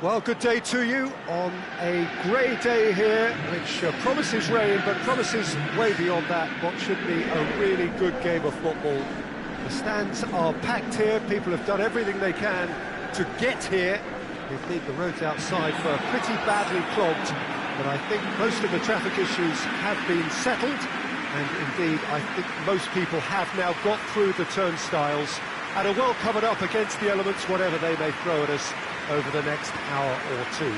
Well, good day to you on a grey day here, which promises rain, but promises way beyond that what should be a really good game of football. The stands are packed here, people have done everything they can to get here. Indeed, the roads outside were pretty badly clogged, but I think most of the traffic issues have been settled, and indeed, I think most people have now got through the turnstiles and are well covered up against the elements, whatever they may throw at us over the next hour or two.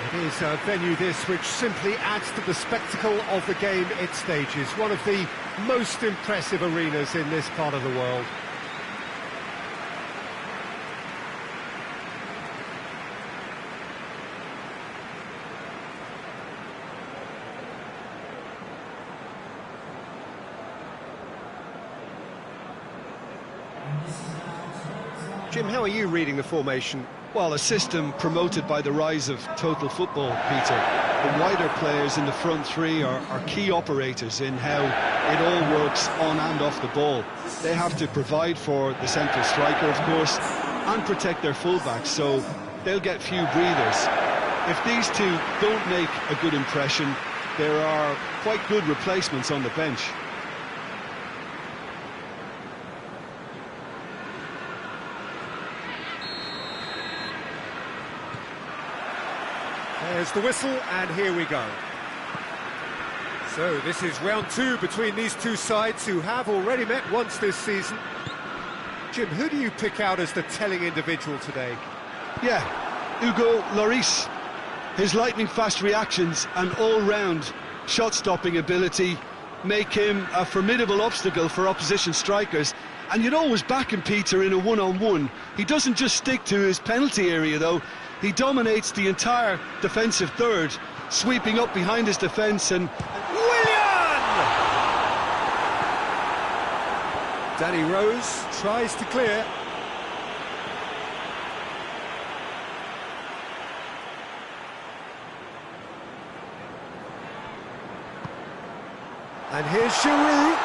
It is a venue this which simply adds to the spectacle of the game it stages, one of the most impressive arenas in this part of the world. Jim, how are you reading the formation? Well, a system promoted by the rise of total football, Peter. The wider players in the front three are key operators in how it all works on and off the ball. They have to provide for the central striker, of course, and protect their fullbacks, so they'll get few breathers. If these two don't make a good impression, there are quite good replacements on the bench. There's the whistle, and here we go. So this is round two between these two sides who have already met once this season. Jim, who do you pick out as the telling individual today? Yeah, Hugo Lloris. His lightning-fast reactions and all-round shot-stopping ability make him a formidable obstacle for opposition strikers. And you'd always back him, Peter, in a one-on-one. He doesn't just stick to his penalty area, though. He dominates the entire defensive third, sweeping up behind his defence and... Willian! Danny Rose tries to clear. And here's Giroud.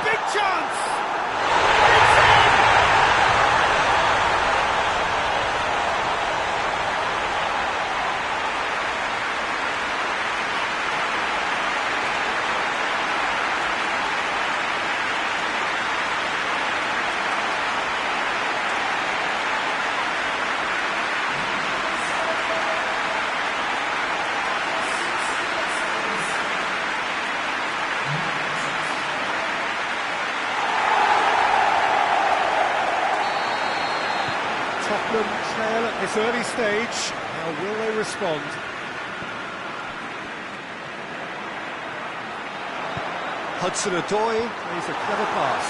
Big chance! Tottenham trail at this early stage. How will they respond? Hudson-Odoi plays a clever pass.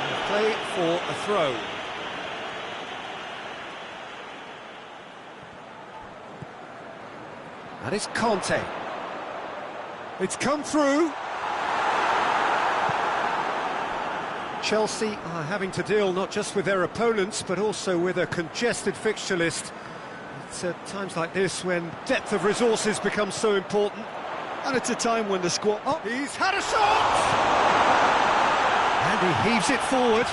And play for a throw. And it's Conte. It's come through. Chelsea are having to deal not just with their opponents, but also with a congested fixture list. It's at times like this when depth of resources becomes so important. And it's a time when the squad... Oh, he's had a shot! And he heaves it forward.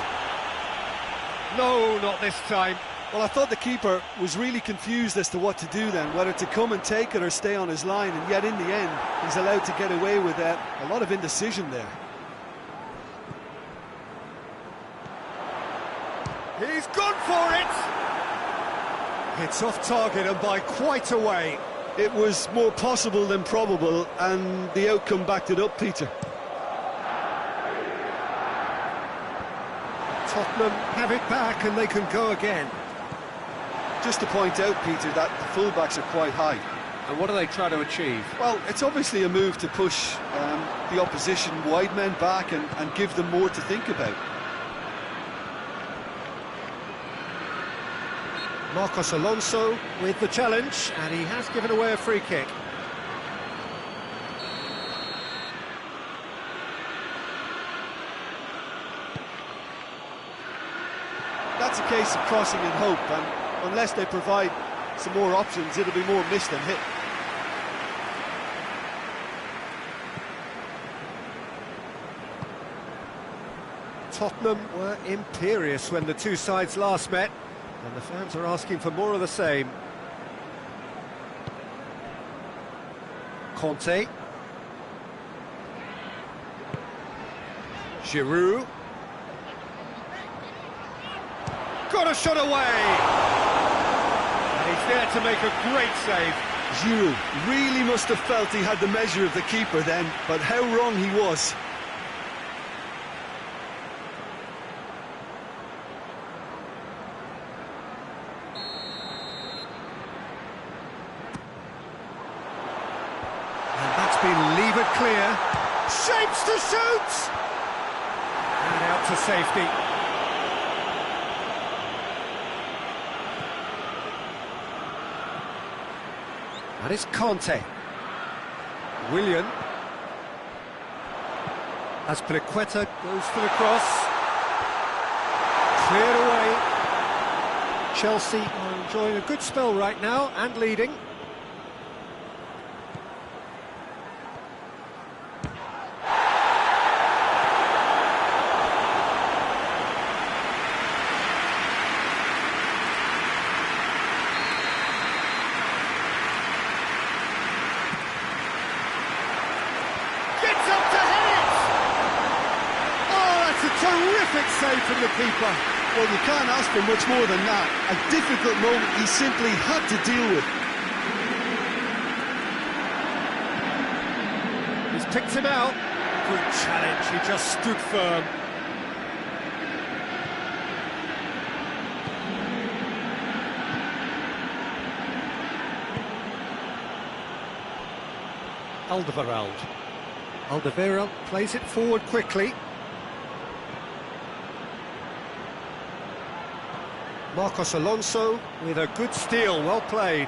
No, not this time. Well, I thought the keeper was really confused as to what to do then, whether to come and take it or stay on his line, and yet in the end, he's allowed to get away with that. A lot of indecision there. He's gone for it! It's off target and by quite a way. It was more possible than probable, and the outcome backed it up, Peter. Tottenham have it back and they can go again. Just to point out, Peter, that the fullbacks are quite high. And what do they try to achieve? Well, it's obviously a move to push the opposition wide men back and give them more to think about. Marcos Alonso with the challenge, and he has given away a free kick. That's a case of crossing in hope, and unless they provide some more options, it'll be more missed than hit. Tottenham were imperious when the two sides last met, and the fans are asking for more of the same. Conte. Giroud. Got a shot away! And he's there to make a great save. Giroud really must have felt he had the measure of the keeper then, but how wrong he was. And that's been levered clear. Shapes to shoot! And out to safety. That is Conte. Willian. As Pliqueta goes for the cross. Cleared away. Chelsea are enjoying a good spell right now and leading. Terrific save from the keeper. Well, you can't ask for much more than that. A difficult moment he simply had to deal with. He's picked him out. Good challenge, he just stood firm. Alderweireld plays it forward quickly. Marcos Alonso with a good steal, well played.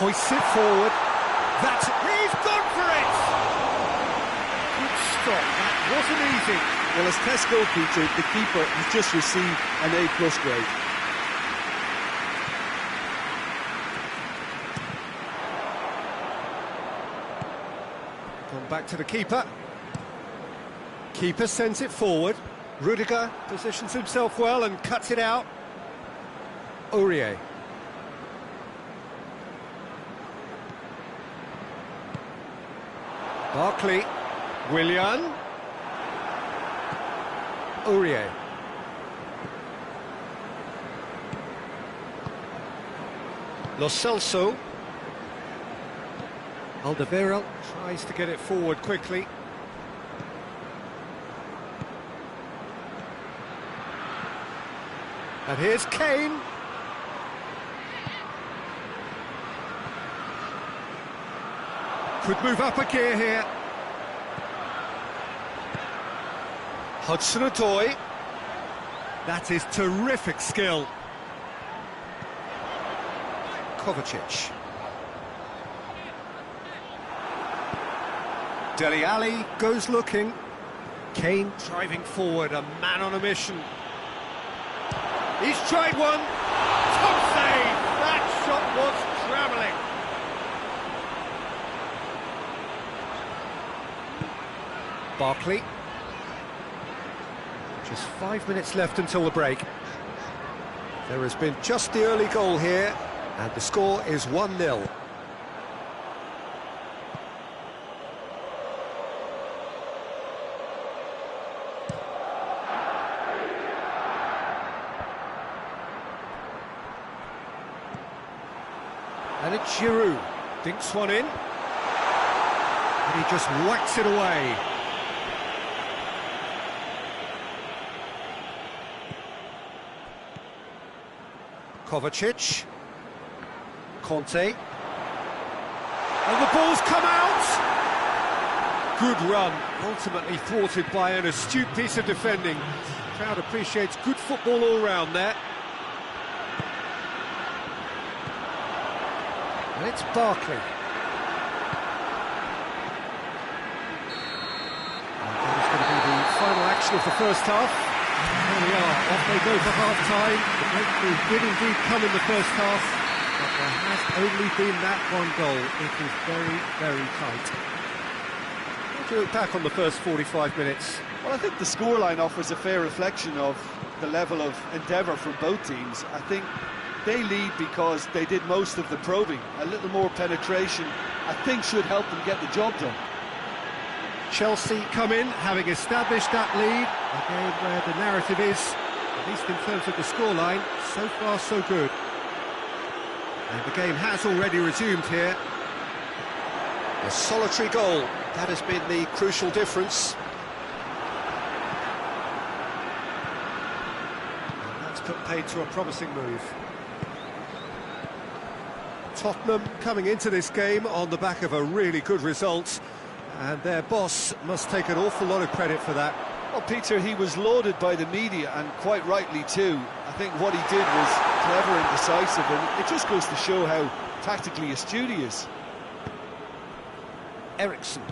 Hoists it forward. He's gone for it! Good stop, that wasn't easy. Well, as test goalkeeper, the keeper has just received an A+ grade. Gone back to the keeper. Keeper sends it forward. Rudiger positions himself well and cuts it out. Aurier. Barkley. Willian. Aurier. Lo Celso. Alderweireld tries to get it forward quickly. And here's Kane. Could move up a gear here. Hudson-Odoi. That is terrific skill. Kovacic. Dele Alli goes looking. Kane driving forward, a man on a mission. He's tried one. Top save! That shot was travelling. Barkley. Just 5 minutes left until the break. There has been just the early goal here, and the score is 1-0. And it's Giroud. Dinks one in. And he just whacks it away. Kovacic. Conte. And the ball's come out! Good run, ultimately thwarted by an astute piece of defending. The crowd appreciates good football all round there. And it's Barkley. And that is going to be the final action of the first half. There we are, off they go for half-time. The breakthrough did indeed come in the first half, but there has only been that one goal. It is very, very tight. What do you look back on the first 45 minutes? Well, I think the scoreline offers a fair reflection of the level of endeavour from both teams. I think they lead because they did most of the probing. A little more penetration, I think, should help them get the job done. Chelsea come in, having established that lead. A game where the narrative is, at least in terms of the scoreline, so far so good. And the game has already resumed here. A solitary goal, that has been the crucial difference. And that's put paid to a promising move. Tottenham coming into this game on the back of a really good result, and their boss must take an awful lot of credit for that. Well, Peter, he was lauded by the media, and quite rightly too. I think what he did was clever and decisive, and it just goes to show how tactically astute he is. Ericsson.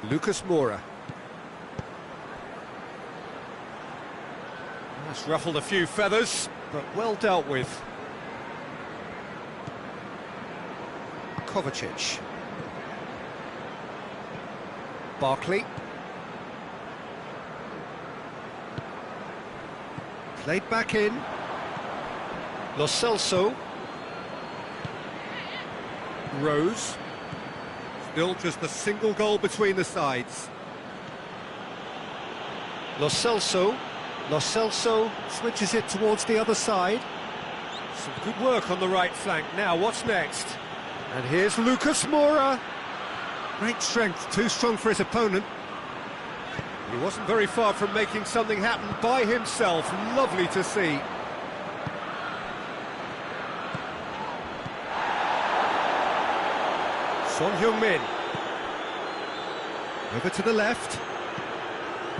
Lucas Moura. That's ruffled a few feathers, but well dealt with. Kovacic. Barkley. Played back in. Lo Celso. Rose. Still just a single goal between the sides. Lo Celso. Lo Celso switches it towards the other side. Some good work on the right flank. Now, what's next? And here's Lucas Moura. Great strength, too strong for his opponent. He wasn't very far from making something happen by himself. Lovely to see. Son Heung-min. Over to the left.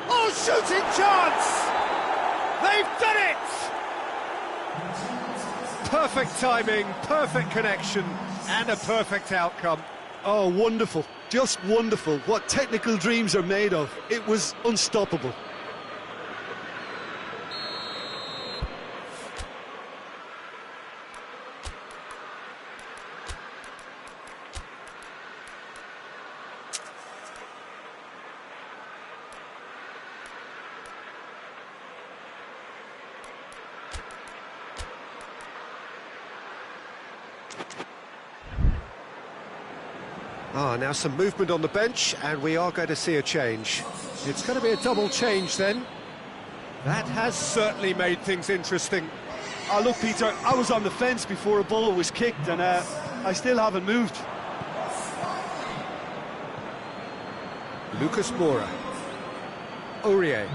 Oh, shooting chance! They've done it! Perfect timing, perfect connection, and a perfect outcome. Oh, wonderful. Just wonderful. What technical dreams are made of. It was unstoppable. Now some movement on the bench, and we are going to see a change. It's going to be a double change then. That has certainly made things interesting. Oh, look, Peter, I was on the fence before a ball was kicked, and I still haven't moved. Lucas Moura. Aurier.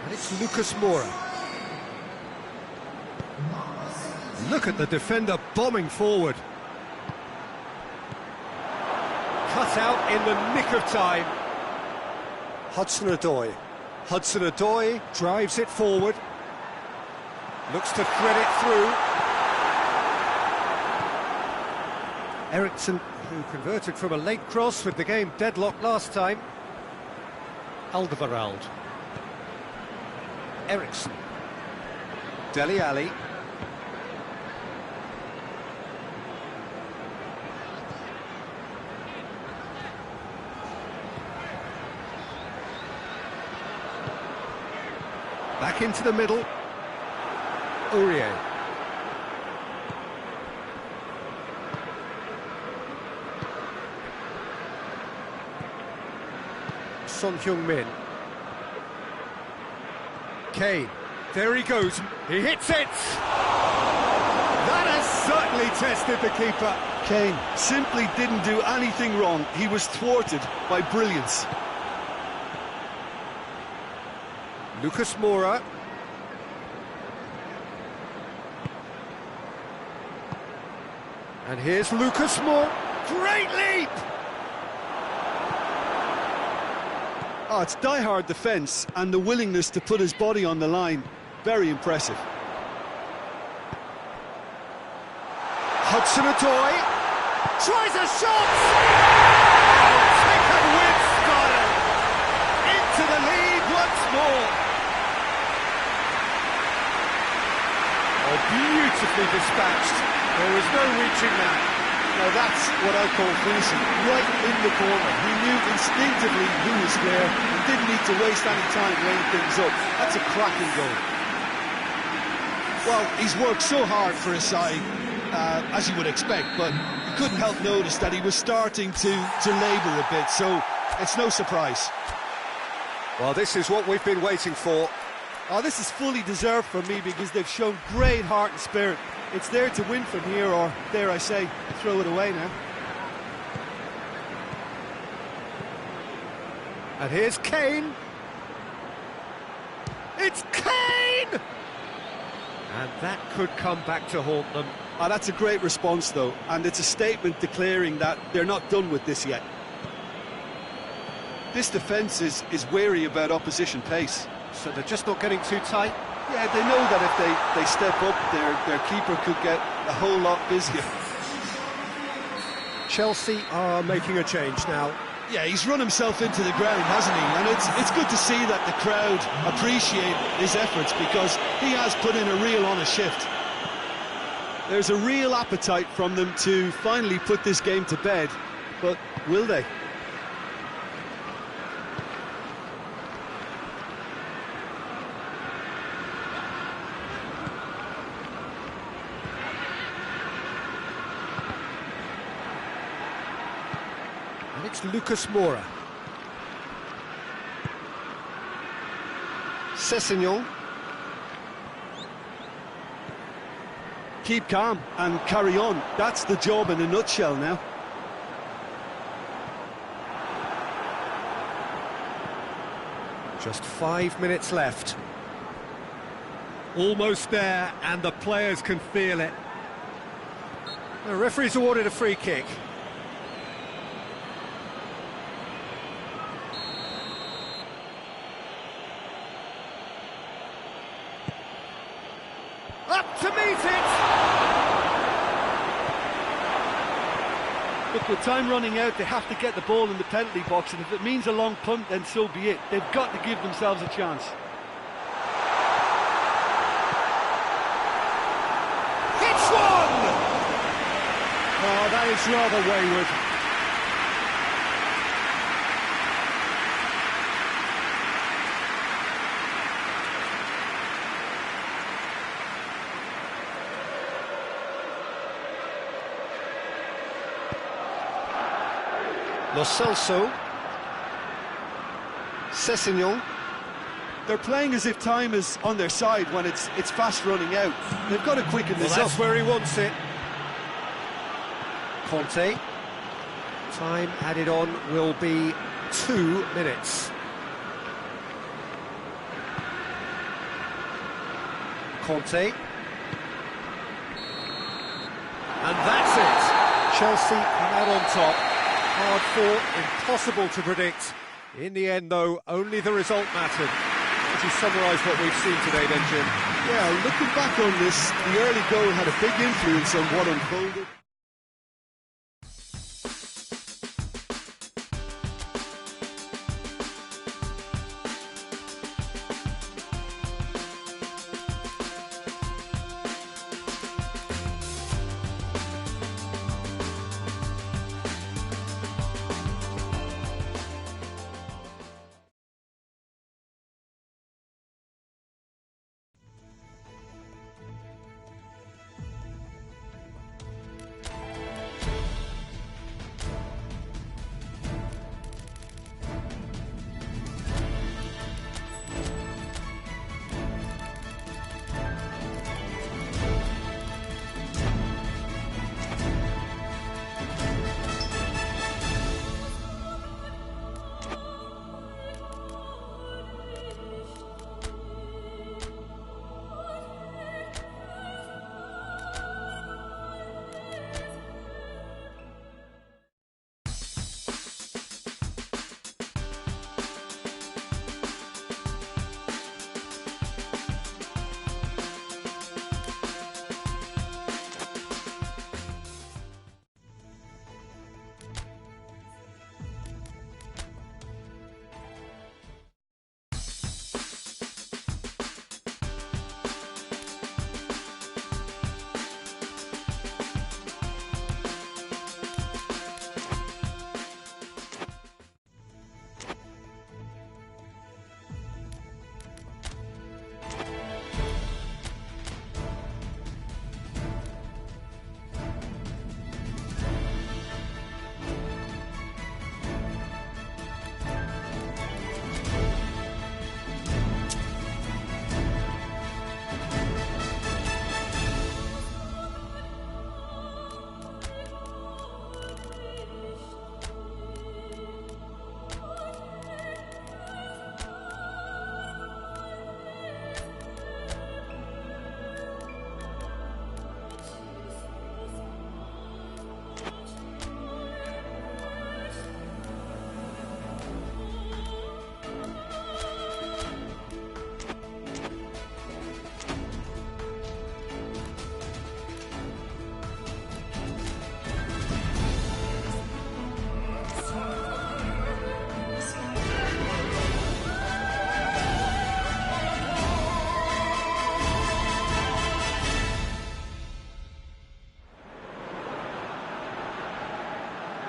And it's Lucas Moura. Look at the defender bombing forward. Cut out in the nick of time. Hudson-Odoi. Hudson-Odoi drives it forward. Looks to thread it through. Ericsson, who converted from a late cross with the game deadlocked last time. Alderweireld. Ericsson. Dele Alli. Back into the middle. Aurier. Son Heung-min. Kane. There he goes. He hits it! That has certainly tested the keeper. Kane simply didn't do anything wrong. He was thwarted by brilliance. Lucas Moura. And here's Lucas Moura. Great leap! Oh, it's die-hard defence and the willingness to put his body on the line. Very impressive. Hudson-Odoi tries a shot! Taken with style! Into the lead once more! Oh, beautifully dispatched. There was no reaching that. Now that's what I call finishing, right in the corner. He knew instinctively who was there and didn't need to waste any time laying things up. That's a cracking goal. Well, he's worked so hard for his side, as you would expect, but you couldn't help notice that he was starting to labour a bit, so it's no surprise. Well, this is what we've been waiting for. Oh, this is fully deserved for me because they've shown great heart and spirit. It's there to win from here, or, dare I say, throw it away now. And here's Kane. It's Kane! And that could come back to haunt them. Oh, that's a great response, though, and it's a statement declaring that they're not done with this yet. This defence is wary about opposition pace. So they're just not getting too tight? Yeah, they know that if they step up, their keeper could get a whole lot busier. Chelsea are making a change now. Yeah, he's run himself into the ground, hasn't he? And it's good to see that the crowd appreciate his efforts because he has put in a real honest shift. There's a real appetite from them to finally put this game to bed, but will they? And it's Lucas Moura. Sessegnon. Keep calm and carry on. That's the job in a nutshell now. Just 5 minutes left. Almost there, and the players can feel it. The referee's awarded a free kick. Up to meet it! Look, with time running out, they have to get the ball in the penalty box, and if it means a long punt, then so be it. They've got to give themselves a chance. It's one! Oh, that is rather wayward. Lo Celso. Sessegnon. They're playing as if time is on their side when it's fast running out. They've got to quicken this up. That's where he wants it. Conte. Time added on will be 2 minutes. Conte. And that's it. Chelsea come out on top. Hard fought, impossible to predict. In the end, though, only the result mattered. Would you summarise what we've seen today, then, Jim? Yeah, looking back on this, the early goal had a big influence on what unfolded.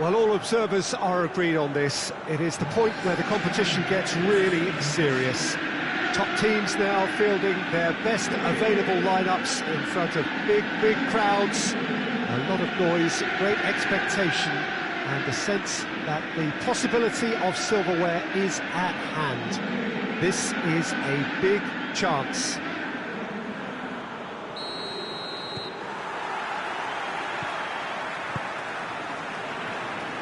Well, all observers are agreed on this. It is the point where the competition gets really serious. Top teams now fielding their best available lineups in front of big crowds. A lot of noise, great expectation, and the sense that the possibility of silverware is at hand. This is a big chance.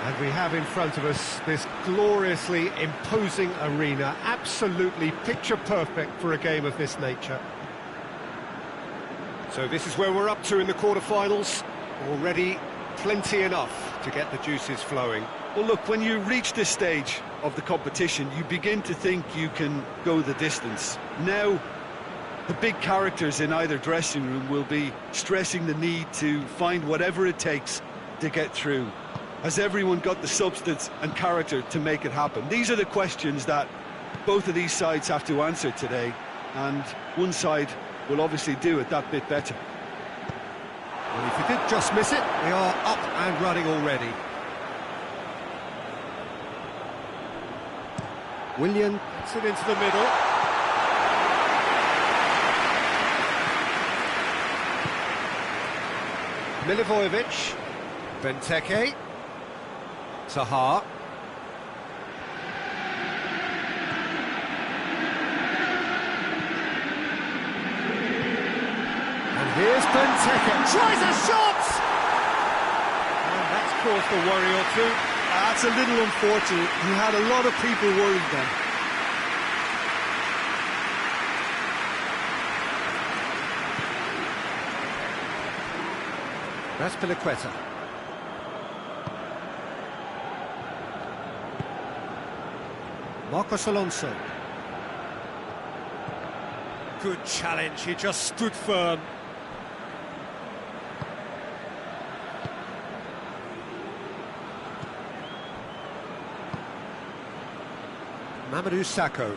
And we have in front of us this gloriously imposing arena, absolutely picture perfect for a game of this nature. So this is where we're up to in the quarter-finals. Already plenty enough to get the juices flowing. Well, look, when you reach this stage of the competition, you begin to think you can go the distance. Now, the big characters in either dressing room will be stressing the need to find whatever it takes to get through. Has everyone got the substance and character to make it happen? These are the questions that both of these sides have to answer today, and one side will obviously do it that bit better. Well, if you did just miss it, we are up and running already. Willian puts it into the middle. Milivojevic, Benteke, Zaha. And here's Benteke, tries a shot! And that's caused a worry or two. That's a little unfortunate. He had a lot of people worried then. That's Piliqueta. Marcos Alonso. Good challenge, he just stood firm. Mamadou Sakho.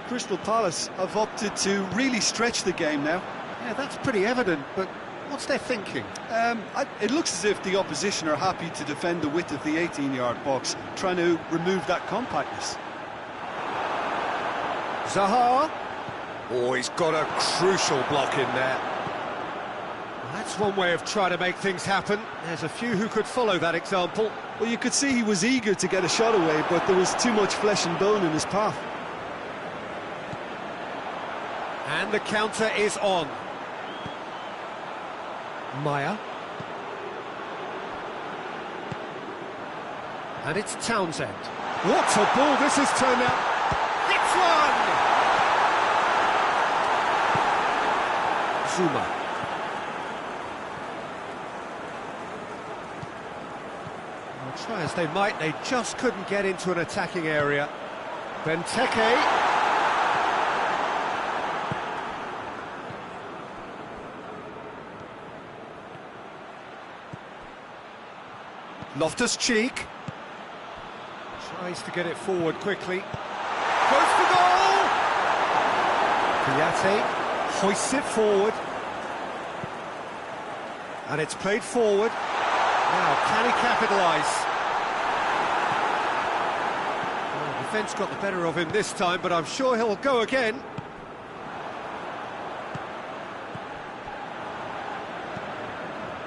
Crystal Palace have opted to really stretch the game now. Yeah, that's pretty evident, but what's their thinking? It looks as if the opposition are happy to defend the width of the 18-yard box, trying to remove that compactness. Zaha. Oh, he's got a crucial block in there. Well, that's one way of trying to make things happen. There's a few who could follow that example. Well, you could see he was eager to get a shot away, but there was too much flesh and bone in his path. And the counter is on. Maya. And it's Townsend. What a ball this has turned out. It's one! Zuma. Well, try as they might, they just couldn't get into an attacking area. Benteke. Loftus-Cheek tries to get it forward quickly. Goes for goal! Kouyaté hoists it forward. And it's played forward. Now, can he capitalise? Well, the defence got the better of him this time, but I'm sure he'll go again.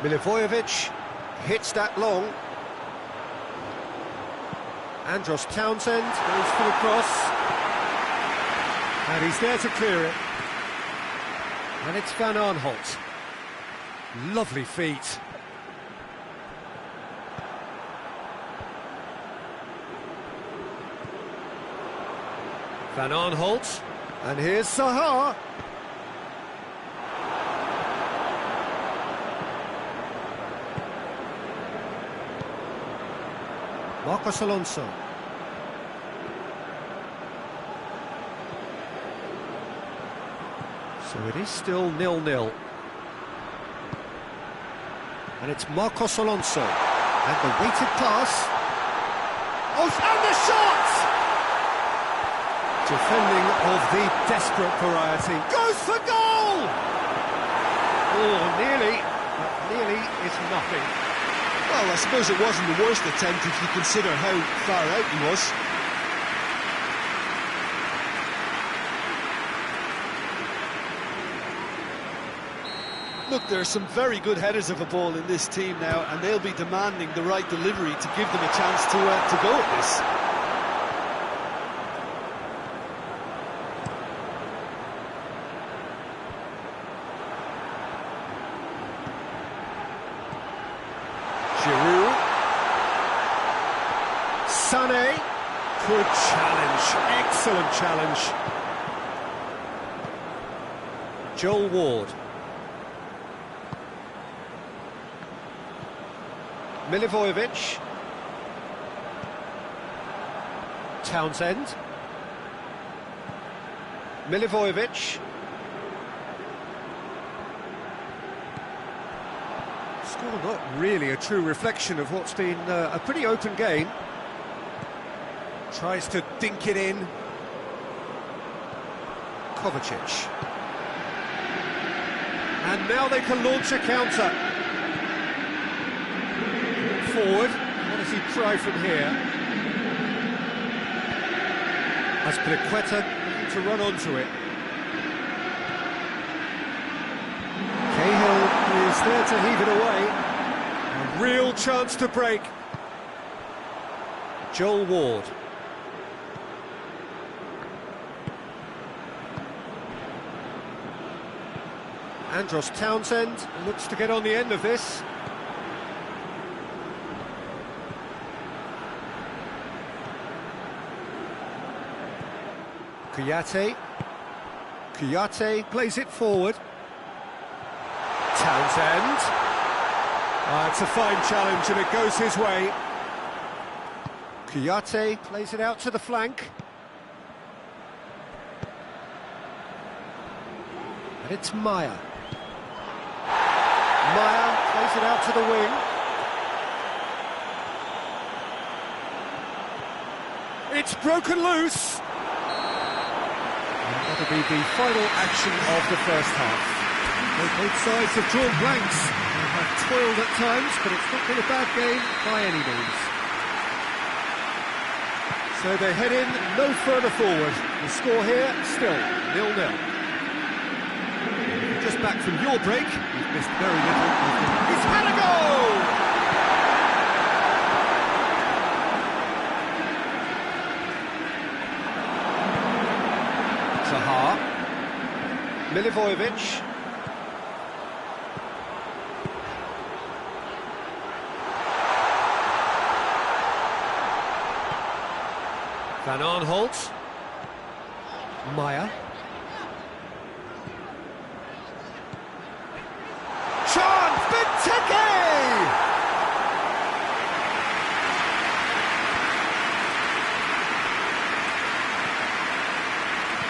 Milivojevic hits that long. Andros Townsend goes for the cross. And he's there to clear it. And it's Van Aanholt. Lovely feet. Van Aanholt. And here's Zaha. Marcos Alonso. So it is still 0-0. And it's Marcos Alonso. And the weighted pass. Oh, and the shot! Defending of the desperate variety. Goes for goal! Oh, nearly, but nearly is nothing. Well, I suppose it wasn't the worst attempt if you consider how far out he was. Look, there are some very good headers of a ball in this team now, and they'll be demanding the right delivery to give them a chance to go at this. Giroud. Sané. Good challenge. Excellent challenge. Joel Ward. Milivojevic. Townsend. Milivojevic. Score not really a true reflection of what's been a pretty open game. Tries to dink it in. Kovacic. And now they can launch a counter. Forward. What does he try from here? Azpilicueta to run onto it. Cahill is there to heave it away. A real chance to break. Joel Ward. Andros Townsend looks to get on the end of this. Kouyaté plays it forward. Townsend. It's a fine challenge and it goes his way. Kouyaté plays it out to the flank. And it's Maya. Maya plays it out to the wing. It's broken loose. And that'll be the final action of the first half. Both sides have drawn blanks. They have toiled at times, but it's not been a bad game by any means. So they head in no further forward. The score here still 0-0. Just back from your break, you've missed very little. It's had a goal! Zaha. Milivojevic. Van Aanholt. Maya. Chance! Benteke!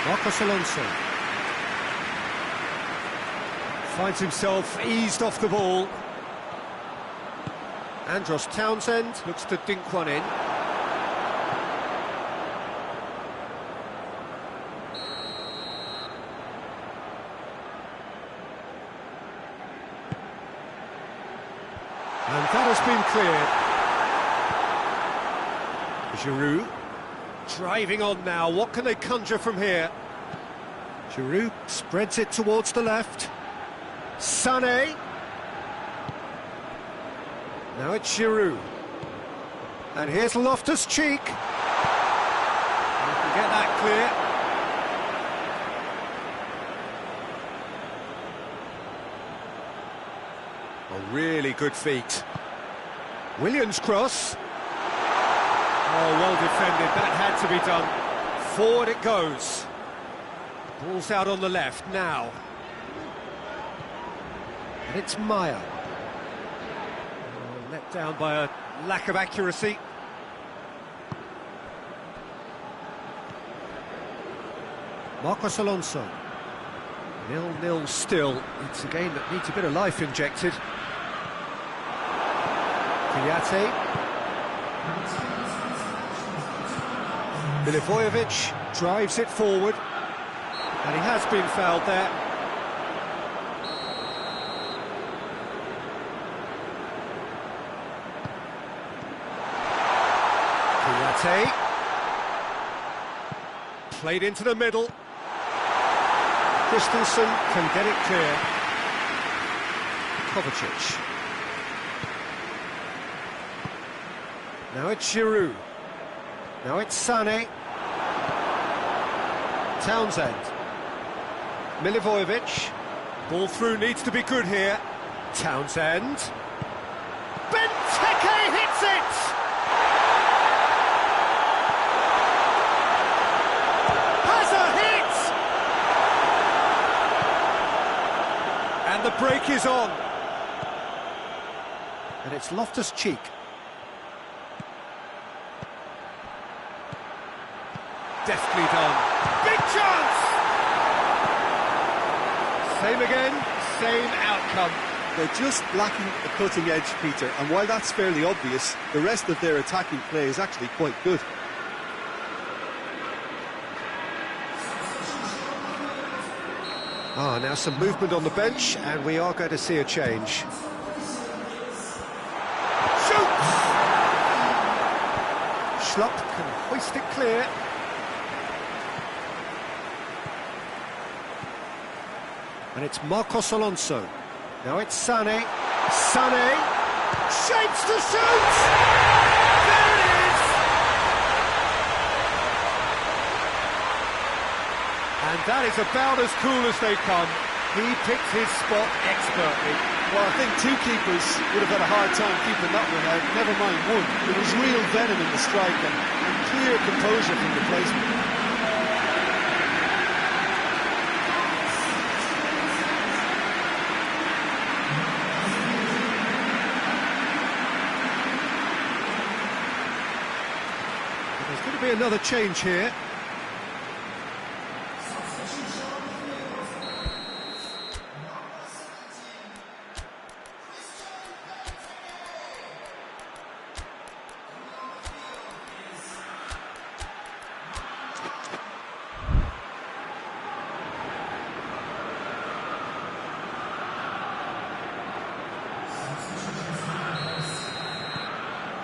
Marcos Alonso finds himself eased off the ball. Andros Townsend looks to dink one in. And that has been cleared. Giroud driving on now. What can they conjure from here? Giroud spreads it towards the left. Sané. Now it's Giroud. And here's Loftus-Cheek. They can get that clear. A really good feat. Williams cross. Oh, well defended. That had to be done. Forward it goes. Ball's out on the left now. And it's Maya. Oh, let down by a lack of accuracy. Marcos Alonso. 0-0 still. It's a game that needs a bit of life injected. Kouyaté. Milivojevic drives it forward. And he has been fouled there. Partey. Played into the middle. Christensen can get it clear. Kovacic. Now it's Giroud. Now it's Sané. Townsend. Milivojevic. Ball through needs to be good here. Townsend. Benteke hits it! Has a hit! And the break is on. And it's Loftus-Cheek. Deftly done. Big chance! Same again, same outcome. They're just lacking the cutting edge, Peter, and while that's fairly obvious, the rest of their attacking play is actually quite good. Now some movement on the bench, and we are going to see a change. Shoots! Schlupp can hoist it clear. And it's Marcos Alonso. Now it's Sané. Sané shapes to shoot! There it is! And that is about as cool as they come. He picked his spot expertly. Well, I think two keepers would have had a hard time keeping that one out, never mind one. There was real venom in the strike and clear composure from the placement. There's going to be another change here.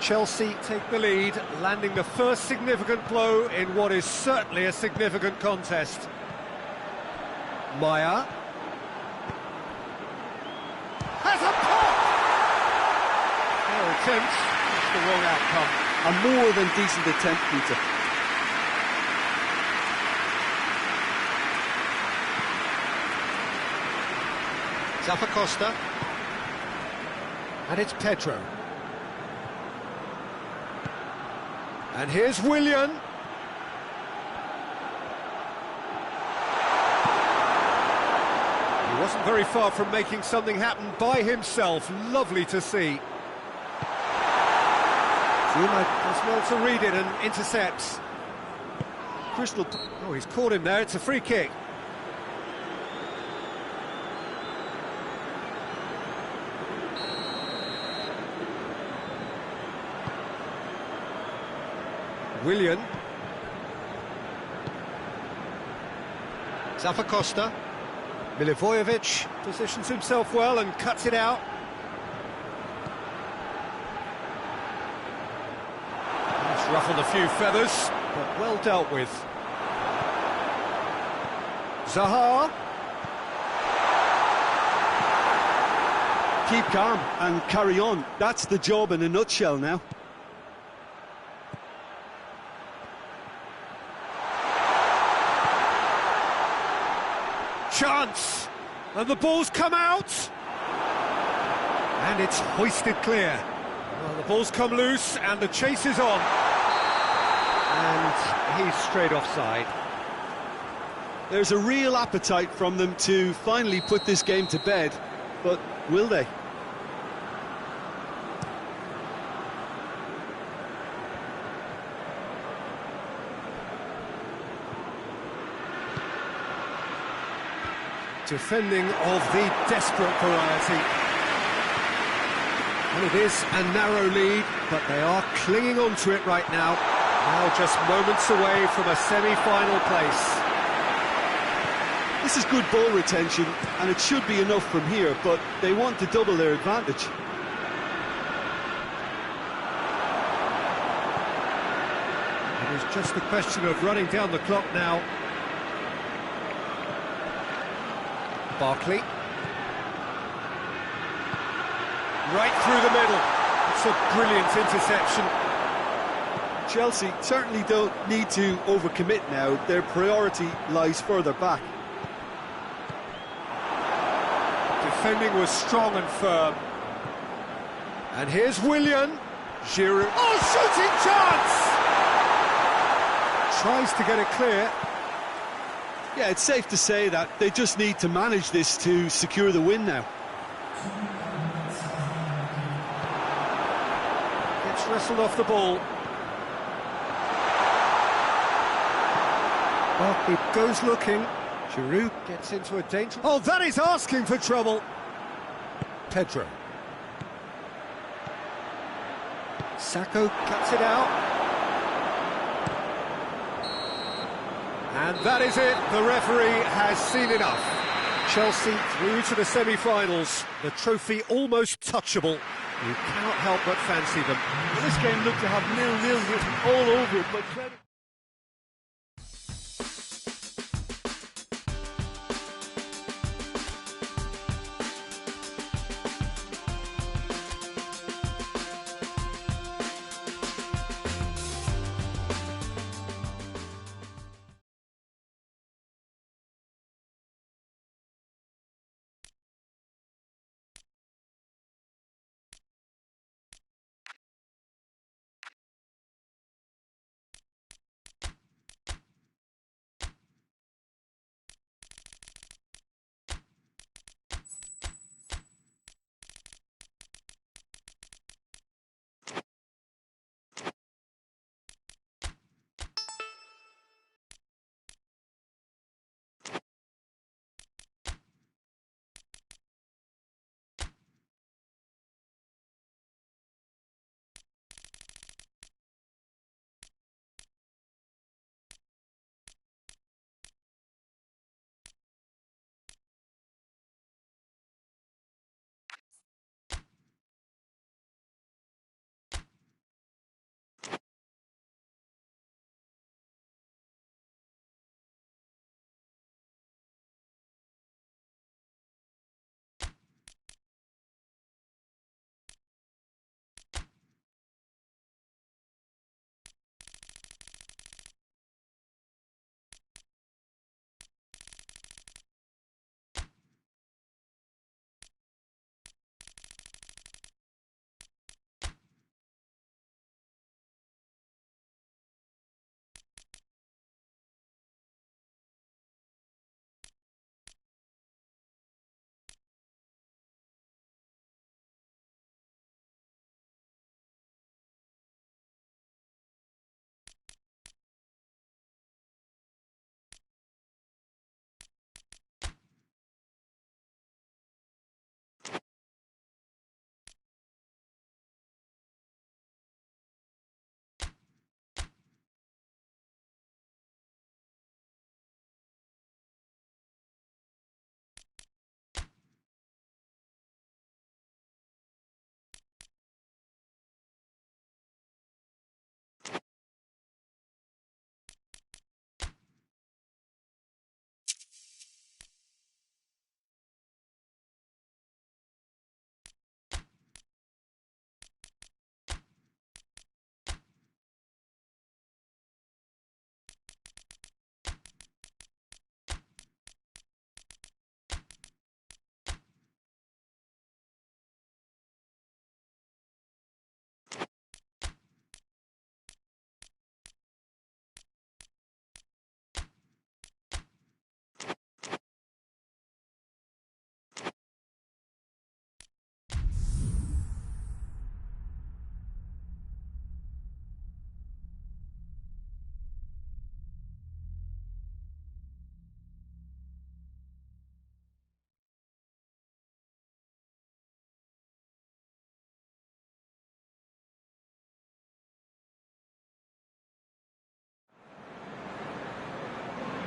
Chelsea take the lead, landing the first significant blow in what is certainly a significant contest. Maya has a pop! Fair attempt, it's the wrong outcome. A more than decent attempt, Peter. Zappacosta. And it's Pedro. And here's Willian. He wasn't very far from making something happen by himself. Lovely to see. Zuma does well to read it and intercepts. Oh, he's caught him there. It's a free kick. Willian. Zappacosta. Milivojevic positions himself well and cuts it out. It's ruffled a few feathers, but well dealt with. Zaha. Keep calm and carry on. That's the job in a nutshell now. Chance, and the ball's come out, and it's hoisted clear. Well, the ball's come loose, and the chase is on, and he's straight offside. There's a real appetite from them to finally put this game to bed, but will they? Defending of the desperate variety. And it is a narrow lead, but they are clinging on to it right now. Now just moments away from a semi-final place. This is good ball retention, and it should be enough from here, but they want to double their advantage. Just a question of running down the clock now. Barkley. Right through the middle. It's a brilliant interception. Chelsea certainly don't need to overcommit now. Their priority lies further back. Defending was strong and firm. And here's Willian. Giroud. Oh, shooting chance! Tries to get it clear. Yeah, it's safe to say that they just need to manage this to secure the win now. Gets wrestled off the ball. Barkley goes looking. Giroud gets into a danger. Oh, that is asking for trouble. Pedro. Sacco cuts it out. And that is it. The referee has seen enough. Chelsea through to the semi-finals. The trophy almost touchable. You cannot help but fancy them. Well, this game looked to have 0-0 written all over it, but credit.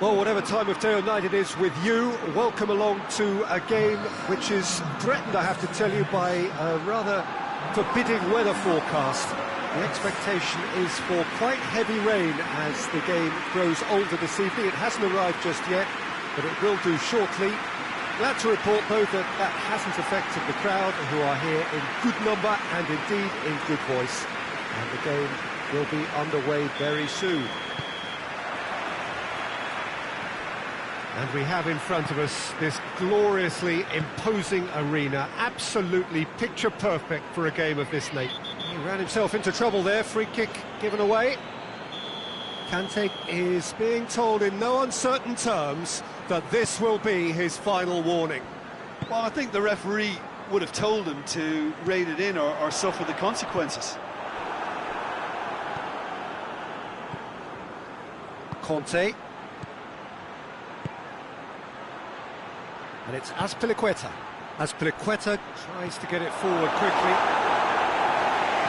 Well, whatever time of day or night it is with you, welcome along to a game which is threatened, I have to tell you, by a rather forbidding weather forecast. The expectation is for quite heavy rain as the game grows older this evening. It hasn't arrived just yet, but it will do shortly. Glad to report, though, that that hasn't affected the crowd, who are here in good number and indeed in good voice. And the game will be underway very soon. And we have in front of us this gloriously imposing arena, absolutely picture perfect for a game of this nature. He ran himself into trouble there, free kick given away. Kante is being told in no uncertain terms that this will be his final warning. Well, I think the referee would have told him to rein it in or suffer the consequences. Conte. And it's Azpilicueta. Azpilicueta tries to get it forward quickly.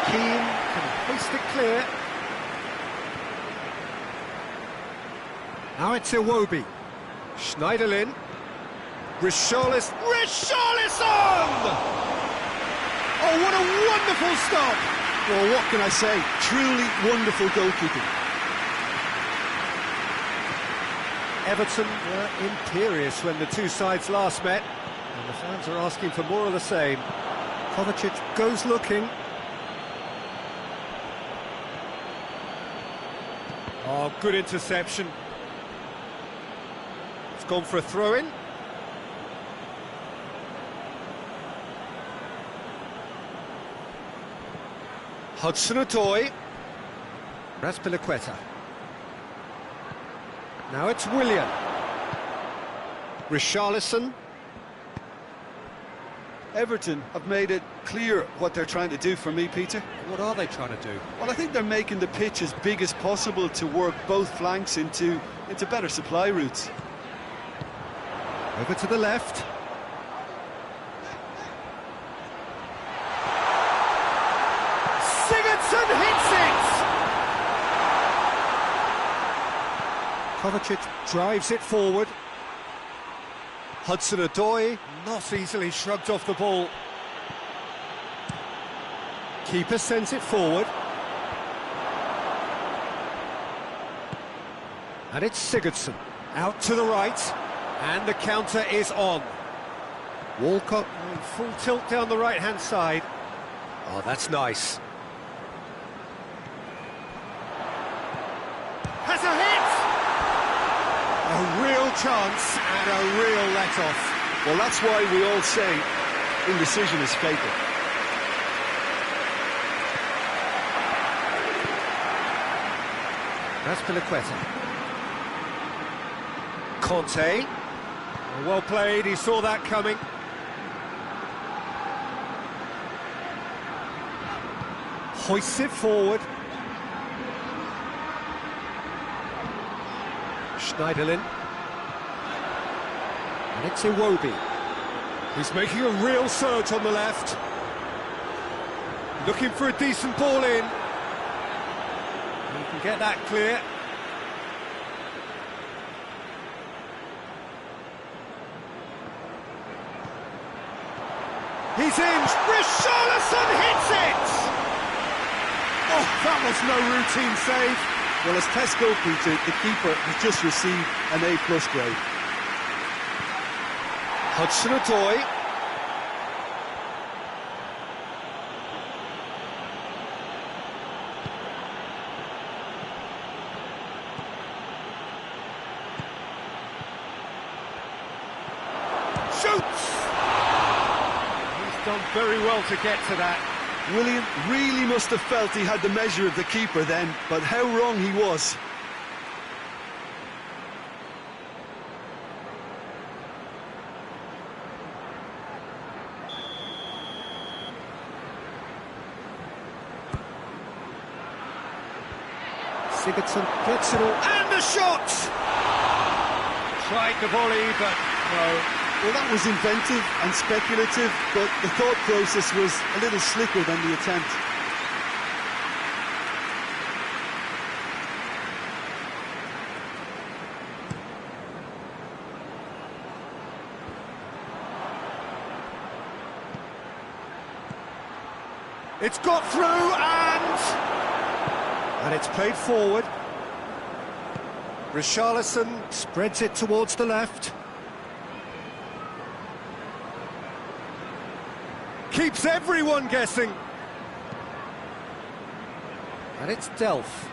Keane can hoist it clear. Now it's Iwobi. Schneiderlin. Richarlison! Oh, what a wonderful stop! Well, what can I say? Truly wonderful goalkeeping. Everton were imperious when the two sides last met, and the fans are asking for more of the same. Kovacic goes looking. Oh, good interception. It's gone for a throw-in. Hudson-Odoi. Azpilicueta. Now it's Willian. Richarlison. Everton have made it clear what they're trying to do for me, Peter. What are they trying to do? Well, I think they're making the pitch as big as possible to work both flanks into better supply routes. Over to the left. Sigurdsson hits it! Kovacic drives it forward. Hudson-Odoi not easily shrugged off the ball. Keeper sends it forward. And it's Sigurdsson out to the right, and the counter is on. Walcott going full tilt down the right-hand side. Oh, that's nice. Has a hit! A real chance and a real let-off. Well, that's why we all say indecision is fatal. Azpilicueta. Conte. Well played, he saw that coming. Hoists it forward. Schneiderlin. And it's Iwobi. He's making a real surge on the left. Looking for a decent ball in. He can get that clear. He's in. Richarlison hits it! Oh, that was no routine save. Well, as test goalkeeper, the keeper has just received an A+ grade. Hudson-Odoi. Shoots! He's done very well to get to that. Willian really must have felt he had the measure of the keeper then, but how wrong he was. Sigurdsson gets it all, and the shot! Tried the volley, but no. Well, that was inventive and speculative, but the thought process was a little slicker than the attempt. It's got through, and And it's played forward. Richarlison spreads it towards the left. Keeps everyone guessing. And it's Delph.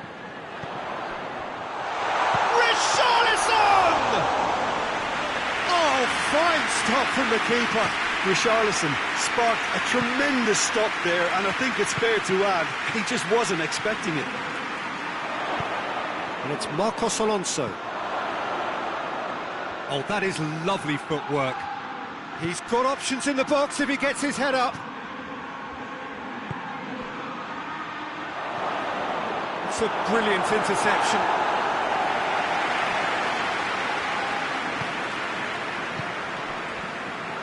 Richarlison! Oh, fine stop from the keeper. Richarlison sparked a tremendous stop there, and I think it's fair to add, he just wasn't expecting it. And it's Marcos Alonso. Oh, that is lovely footwork. He's got options in the box if he gets his head up. It's a brilliant interception.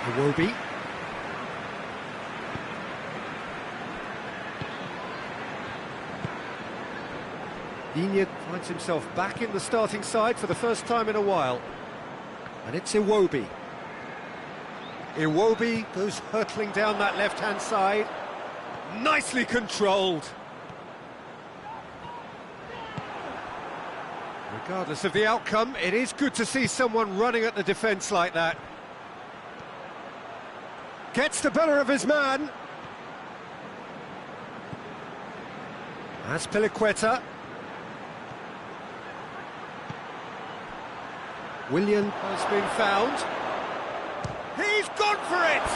Iwobi. Digne finds himself back in the starting side for the first time in a while. And it's Iwobi. Iwobi goes hurtling down that left-hand side. Nicely controlled. Regardless of the outcome, it is good to see someone running at the defence like that. Gets the better of his man. Azpilicueta. Willian has been found. He's gone for it!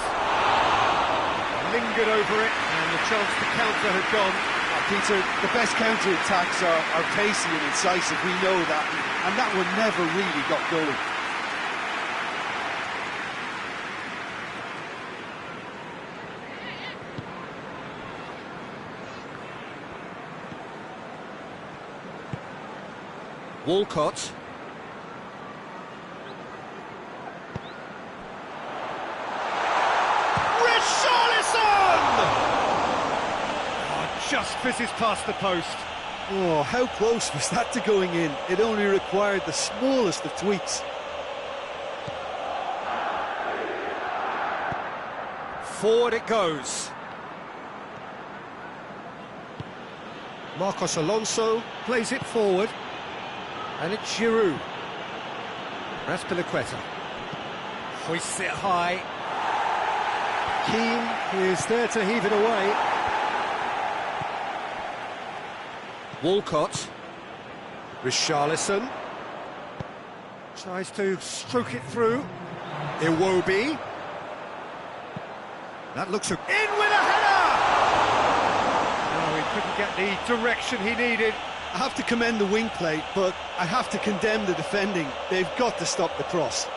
Lingered over it, and the chance to counter had gone. Peter, the best counter-attacks are pacey and incisive, we know that, and that one never really got going. Walcott. Just fizzes past the post. Oh, how close was that to going in? It only required the smallest of tweaks. Forward it goes. Marcos Alonso plays it forward. And it's Giroud. Azpilicueta hoists it high. Keane is there to heave it away. Walcott. Richarlison tries to stroke it through. Iwobi. That looks in with a header! No, he couldn't get the direction he needed. I have to commend the wing play, but I have to condemn the defending. They've got to stop the cross.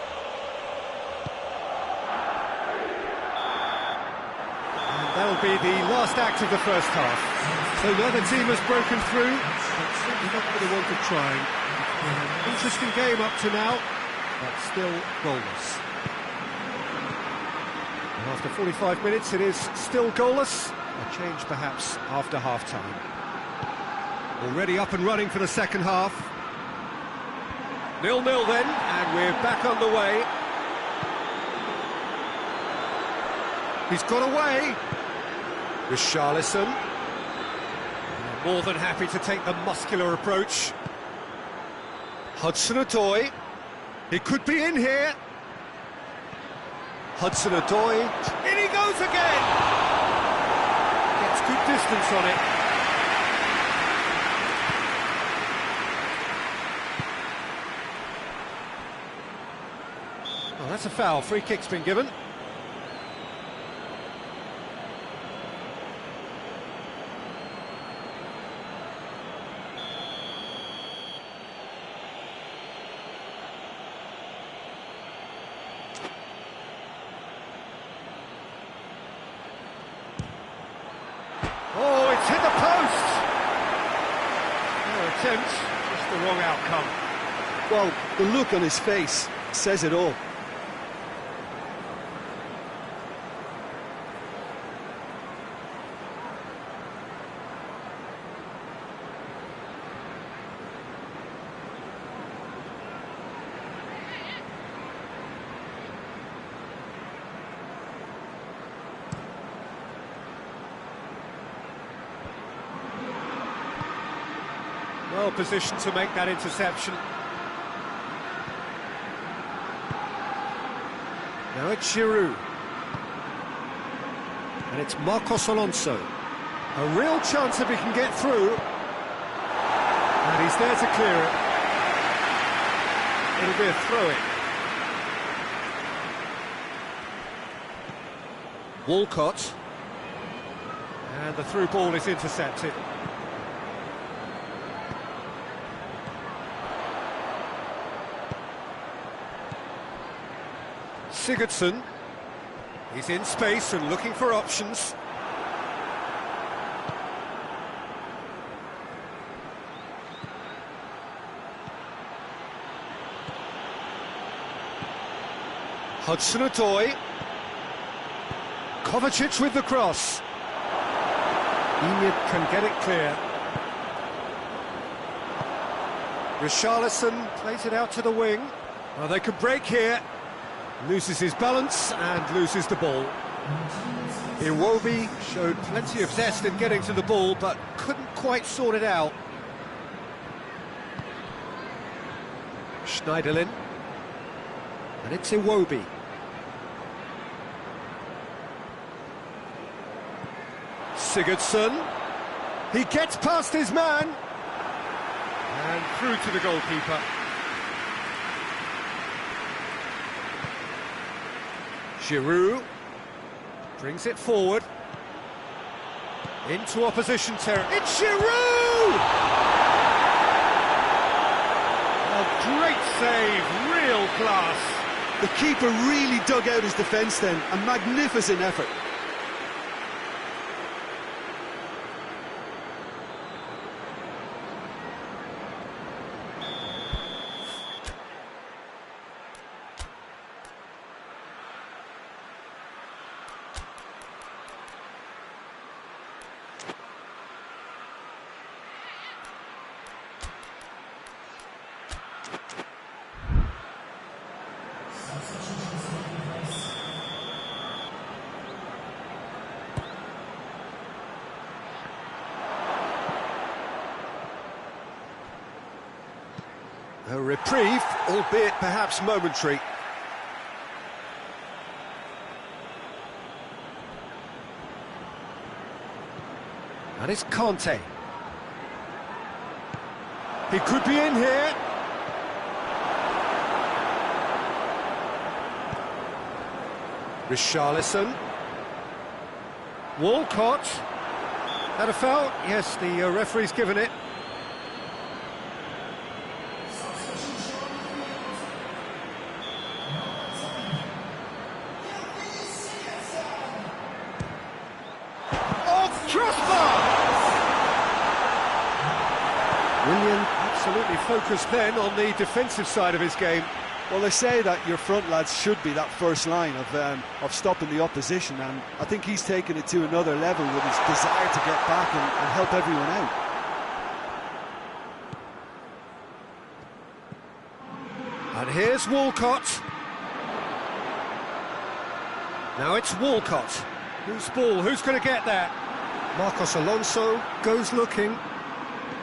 And that'll be the last act of the first half. So neither team has broken through, but certainly not for the want of trying. Interesting game up to now, but still goalless. And after 45 minutes it is still goalless. A change perhaps after half-time. Already up and running for the second half. 0-0 then, and we're back on the way. He's got away. Richarlison. More than happy to take the muscular approach. Hudson-Odoi. He could be in here. Hudson-Odoi. In he goes again! Gets good distance on it. Oh, that's a foul. Free kick's been given. Oh, it's hit the post! No attempt, just the wrong outcome. Well, the look on his face says it all. Well positioned to make that interception. Now it's Giroud. And it's Marcos Alonso. A real chance if he can get through. And he's there to clear it. It'll be a throw-in. Walcott. And the through ball is intercepted. Sigurdsson. He's in space and looking for options. Hudson-Odoi. Kovacic with the cross. Enid can get it clear. Richarlison plays it out to the wing. Well, they could break here. Loses his balance and loses the ball. Iwobi showed plenty of zest in getting to the ball, but couldn't quite sort it out. Schneiderlin. And it's Iwobi. Sigurdsson. He gets past his man. And through to the goalkeeper. Giroud brings it forward into opposition territory. It's Giroud! A great save, real class. The keeper really dug out his defence then, a magnificent effort. A reprieve, albeit perhaps momentary. And it's Conte. He could be in here. Richarlison. Walcott. That a foul? Yes, the referee's given it. Willian absolutely focused then on the defensive side of his game. Well, they say that your front lads should be that first line of stopping the opposition, and I think he's taken it to another level with his desire to get back and help everyone out. And here's Walcott. Now it's Walcott. Whose ball? Who's going to get there? Marcos Alonso goes looking.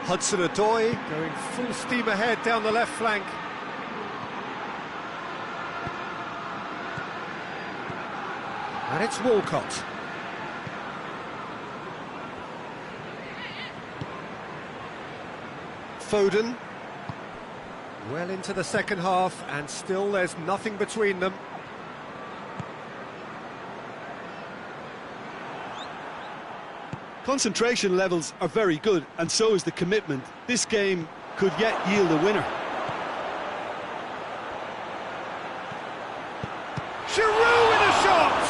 Hudson-Odoi going full steam ahead down the left flank. And it's Walcott. Foden. Well into the second half, and still there's nothing between them. Concentration levels are very good, and so is the commitment. This game could yet yield a winner. Giroud with a shot!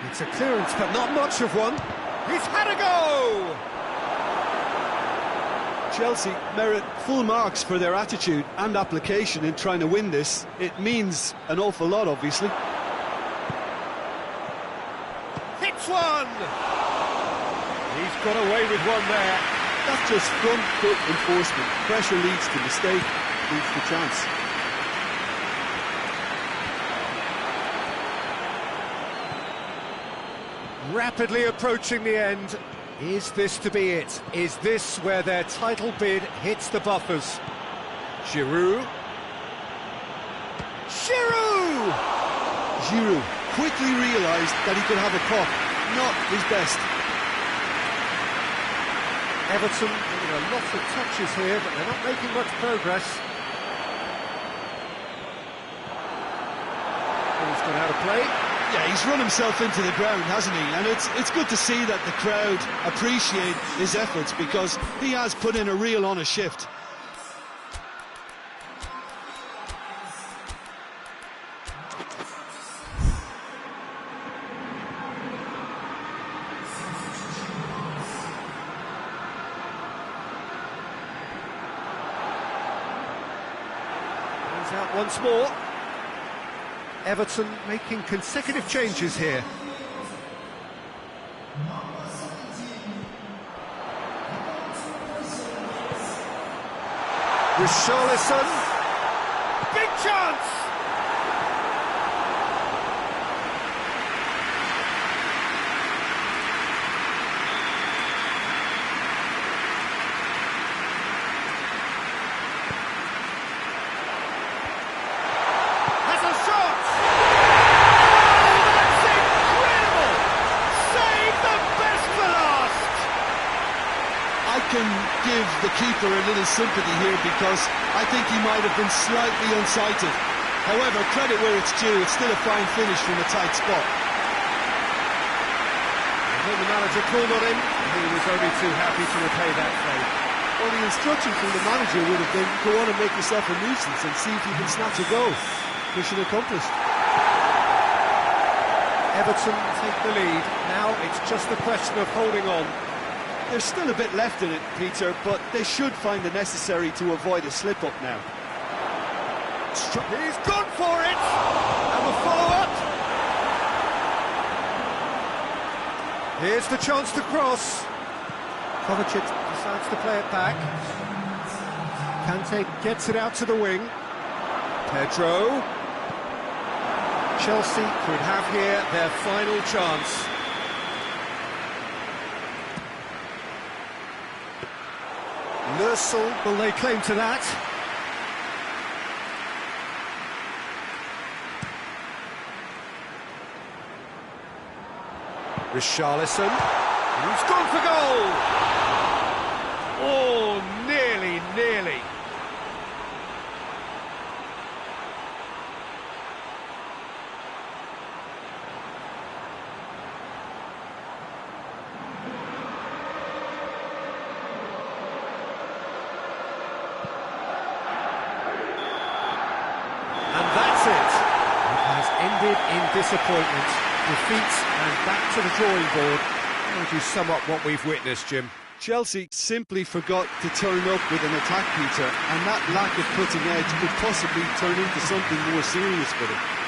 It's a clearance, but not much of one. He's had a go! Chelsea merit full marks for their attitude and application in trying to win this. It means an awful lot, obviously. Hits one! got away with one there. That's just front foot enforcement. Pressure leads to mistake, leads to chance. Rapidly approaching the end. Is this to be it? Is this where their title bid hits the buffers? Giroud. Giroud! Giroud quickly realised that he could have a pop. Not his best. Everton getting a lot of touches here, but they're not making much progress. Ball's gone out of play. Yeah, he's run himself into the ground, hasn't he? And it's good to see that the crowd appreciate his efforts, because he has put in a real honest shift. He's out once more. Everton making consecutive changes here. Richarlison. Big chance! I can give the keeper a little sympathy here, because I think he might have been slightly unsighted. However, credit where it's due, it's still a fine finish from a tight spot. When the manager called on him, he was only too happy to repay that favour. Well, the instruction from the manager would have been, go on and make yourself a nuisance and see if you can snatch a goal. Mission accomplished. Everton take the lead. Now it's just a question of holding on. There's still a bit left in it, Peter, but they should find the necessary to avoid a slip-up now. He's gone for it! And the follow-up! Here's the chance to cross. Kovacic decides to play it back. Kante gets it out to the wing. Pedro. Chelsea could have here their final chance. Lössl will lay claim to that. Richarlison, who's gone for goal! Oh, nearly. And that's it. It has ended in disappointment. Defeat and back to the drawing board. How would you sum up what we've witnessed, Jim? Chelsea simply forgot to turn up with an attack, Peter, and that lack of cutting edge could possibly turn into something more serious for them.